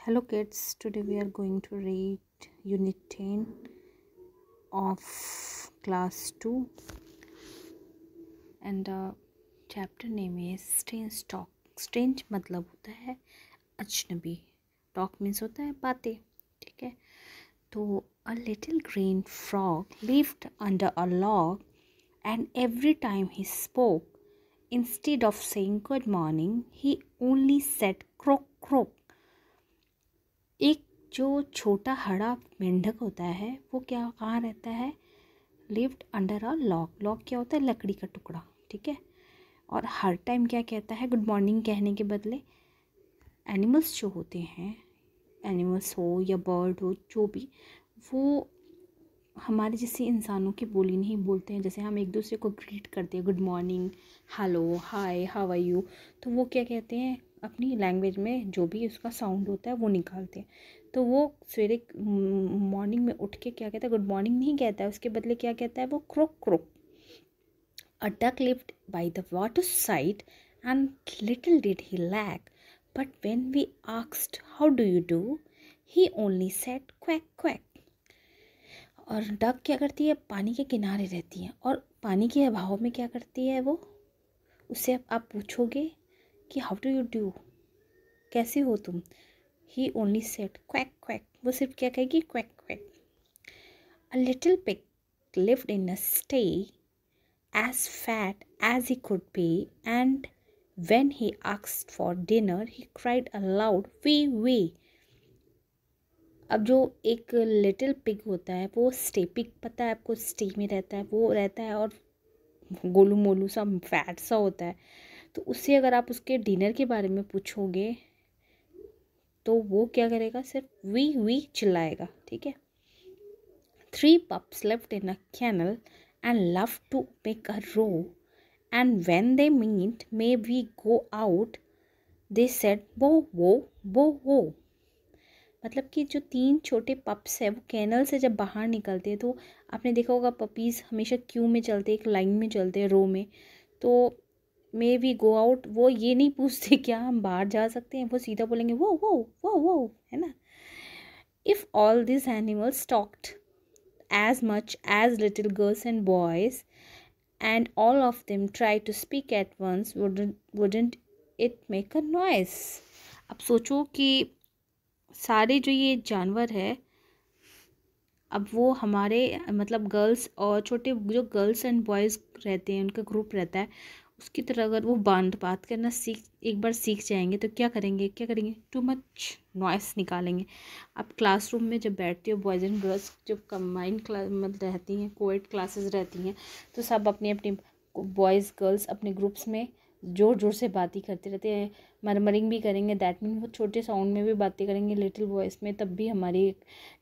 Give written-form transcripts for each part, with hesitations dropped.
Hello kids, today we are going to read Unit 10 of Class 2 and the chapter name is Strange Talk. Strange मतलब होता है अजनबी, talk means होता है बातें, ठीक है। तो a little green frog lived under a log and every time he spoke, instead of saying good morning, he only said croak croak. एक जो छोटा हरा मेंढक होता है वो क्या कहाँ रहता है, lived under a log. Log क्या होता है, लकड़ी का टुकड़ा, ठीक है। और हर टाइम क्या कहता है, गुड मॉर्निंग कहने के बदले। एनिमल्स जो होते हैं, एनिमल्स हो या बर्ड हो, जो भी, वो हमारे जैसे इंसानों की बोली नहीं बोलते हैं। जैसे हम एक दूसरे को ग्रीट करते हैं, good morning, hello, hi, how are you, तो वो क्या कहते हैं, अपनी लैंग्वेज में जो भी उसका साउंड होता है वो निकालते हैं। तो वो सवेरे मॉर्निंग में उठ के क्या कहता है, गुड मॉर्निंग नहीं कहता है, उसके बदले क्या कहता है, वो croak croak. A duck lived by the water side and little did he lack, but when we asked how do you do, he only said quack quack. और डक क्या करती है, पानी के किनारे रहती है और पानी के अभाव में क्या करती है वो, उससे आप पूछोगे कि हाउ डू यू डू, कैसे हो तुम, ही ओनली सेड क्वैक क्वैक, वो सिर्फ क्या कहेगी, quack quack. A little pig lived in a stay as fat as he could be, and when he asked for dinner he cried aloud, wee wee. अब जो एक लिटिल पिग होता है वो स्टे पिग, पता है आपको, स्टे में रहता है, वो रहता है और गोलू मोलू सा फैट सा होता है। तो उससे अगर आप उसके डिनर के बारे में पूछोगे तो वो क्या करेगा, सिर्फ वी वी चिल्लाएगा, ठीक है। 3 pups lived in a kennel and loved to make a row, and when they meant may we go out, they said wo wo wo wo. मतलब कि जो 3 छोटे पप्स है वो कैनल से जब बाहर निकलते हैं, तो आपने देखा होगा पपीज़ हमेशा क्यू में चलते, एक लाइन में चलते हैं, रो में। तो मे वी गो आउट, वो ये नहीं पूछते क्या हम बाहर जा सकते हैं, वो सीधा बोलेंगे वो वो वो वो, है ना। If all this animals talked as much as little girls and boys, and all of them tried to speak at once, wouldn't it make a noise? अब सोचो कि सारे जो ये जानवर है, अब वो हमारे मतलब गर्ल्स और छोटे जो गर्ल्स एंड बॉयज़ रहते हैं, उनका ग्रुप रहता है, उसकी तरह अगर वो बात करना एक बार सीख जाएंगे तो क्या करेंगे, टू मच नॉइस निकालेंगे। आप क्लासरूम में जब बैठते हो, बॉयज़ एंड गर्ल्स जब कंबाइंड क्लास मतलब रहती हैं, कोएड क्लासेस रहती हैं, तो सब अपनी अपनी बॉयज़ गर्ल्स अपने ग्रुप्स में ज़ोर ज़ोर से बातें करते रहते हैं, मरमरिंग भी करेंगे, दैट मीन वो छोटे साउंड में भी बातें करेंगे, लिटिल वॉइस में। तब भी हमारी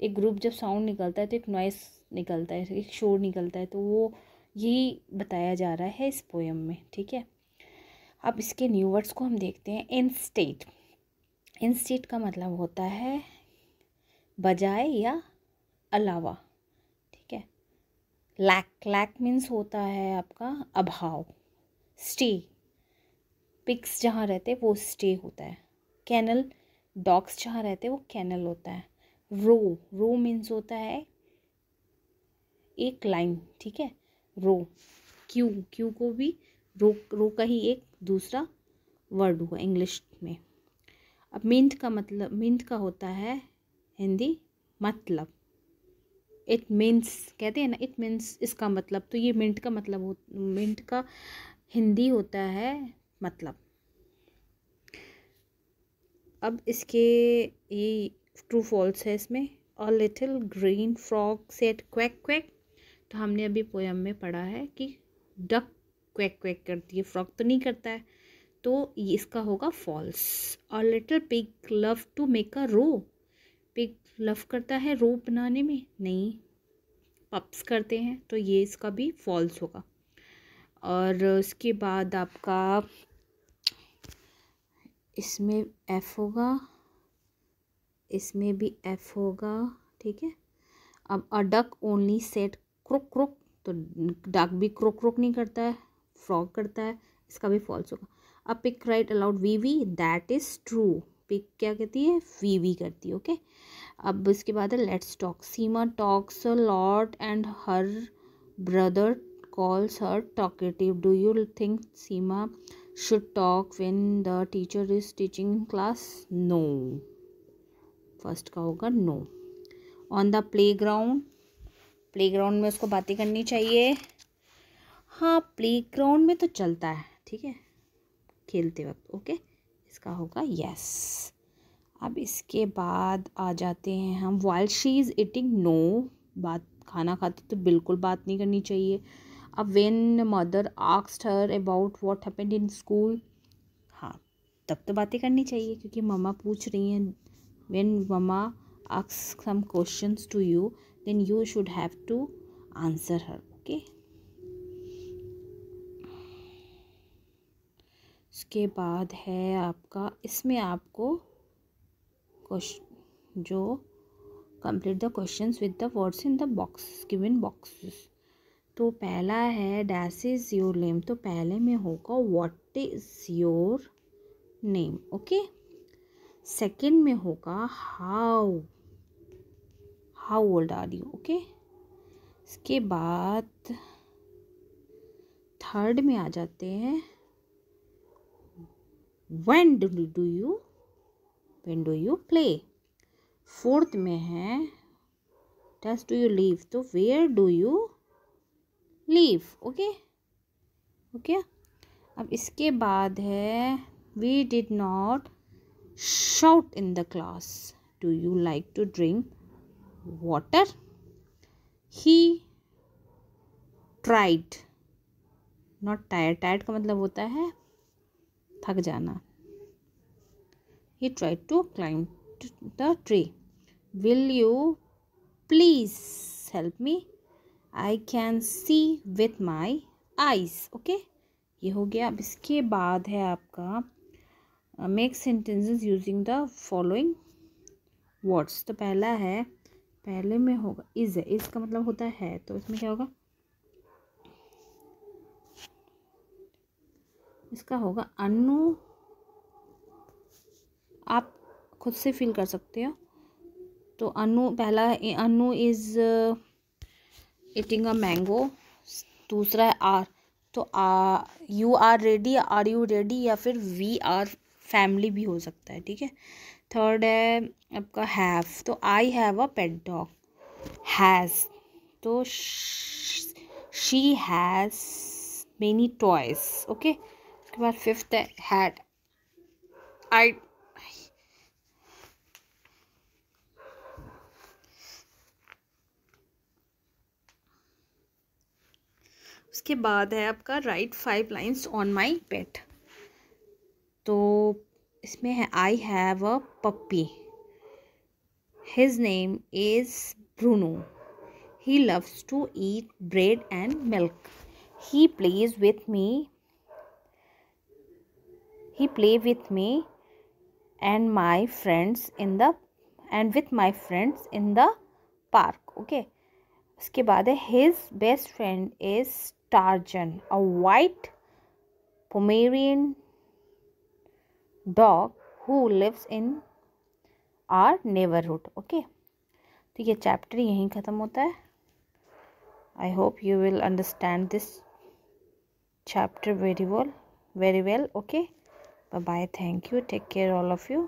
एक ग्रुप जब साउंड निकलता है तो एक नॉइस निकलता है, एक शोर निकलता है। तो वो यही बताया जा रहा है इस पोएम में, ठीक है। अब इसके न्यू वर्ड्स को हम देखते हैं। इंस्टेड, इंस्टेड का मतलब होता है बजाय या अलावा, ठीक है। लैक, लैक मीन्स होता है आपका अभाव। स्टे, पिग्स जहाँ रहते हैं वो स्टे होता है। कैनल, डॉग्स जहाँ रहते हैं वो कैनल होता है। रो, रो मीन्स होता है एक लाइन, ठीक है, रो। क्यू, क्यू को भी रो, रो का ही एक दूसरा वर्ड हुआ इंग्लिश में। अब मिंट का मतलब, मिंट का होता है हिंदी मतलब, इट मीन्स कहते हैं ना, इट मीन्स इसका मतलब, तो ये मिंट का मतलब मिंट का हिंदी होता है मतलब। अब इसके ये ट्रू फॉल्स है इसमें। A little green frog said quack quack, तो हमने अभी पोयम में पढ़ा है कि डक क्वैक क्वैक करती है, फ्रॉग तो नहीं करता है, तो ये इसका होगा false. A little pig love to make a row, pig love करता है रो बनाने में, नहीं, पप्स करते हैं, तो ये इसका भी फॉल्स होगा। और उसके बाद आपका इसमें एफ होगा, इसमें भी एफ होगा, ठीक है। अब a duck only said croak croak, तो डक भी क्रुक क्रुक नहीं करता है, फ्रॉग करता है, इसका भी फॉल्स होगा। A pig cried aloud wee wee, that is true, पे क्या कहती है, वी करती है। ओके, अब इसके बाद है let's talk. Seema talks a lot and her brother calls her talkative. Do you think Seema should talk when the teacher is teaching class? No, first का होगा no. On the playground, playground में उसको बातें करनी चाहिए। हाँ, प्लेग्राउंड में तो चलता है, ठीक है, खेलते वक्त। ओके, इसका होगा यस। अब इसके बाद आ जाते हैं हम while she is eating, no, बात खाना खाते तो बिल्कुल बात नहीं करनी चाहिए। अब when mother asked her about what happened in school, हाँ तब तो बातें करनी चाहिए क्योंकि मम्मा पूछ रही हैं। When mamma ask some questions to you then you should have to answer her. Okay, इसके बाद है आपका, इसमें आपको क्वेश्चन जो complete the questions with the words in the box given boxes. तो पहला है डैश इज़ योर नेम, तो पहले में होगा what is your name. Okay, second में होगा how old are you. Okay, इसके बाद थर्ड में आ जाते हैं when do you play। Fourth में है does do you live, तो where do you live। Okay, अब इसके बाद है we did not shout in the class, do you like to drink water। he tried, not tired का मतलब होता है थक जाना। he tried to climb the tree। will you please help me, I can see with my eyes। Okay, ये हो गया। अब इसके बाद है आपका make sentences using the following words. तो पहला है, पहले में होगा इज, इज का मतलब होता है, तो इसमें क्या होगा, इसका होगा अनु, आप खुद से फील कर सकते हो। तो अनु पहला है, Anu is eating a mango. दूसरा है आर, तो you are ready, are you ready, या फिर वी आर फैमिली भी हो सकता है, ठीक है। थर्ड है आपका हैव, तो I have a pet dog. Has, तो she has many toys. Okay, उसके बाद फिफ्थ है हैड, आई, उसके बाद है आपका write 5 lines on my pet. तो इसमें है I have a puppy, his name is Bruno, he loves to eat bread and milk, he plays with me, he play with me and my friends in the and with my friends in the park। okay, उसके बाद है his best friend is Tarzan, a white Pomeranian dog who lives in our neighborhood। okay, तो ये chapter यहीं ख़त्म होता है। I hope you will understand this chapter very well। okay, bye bye, thank you, take care all of you।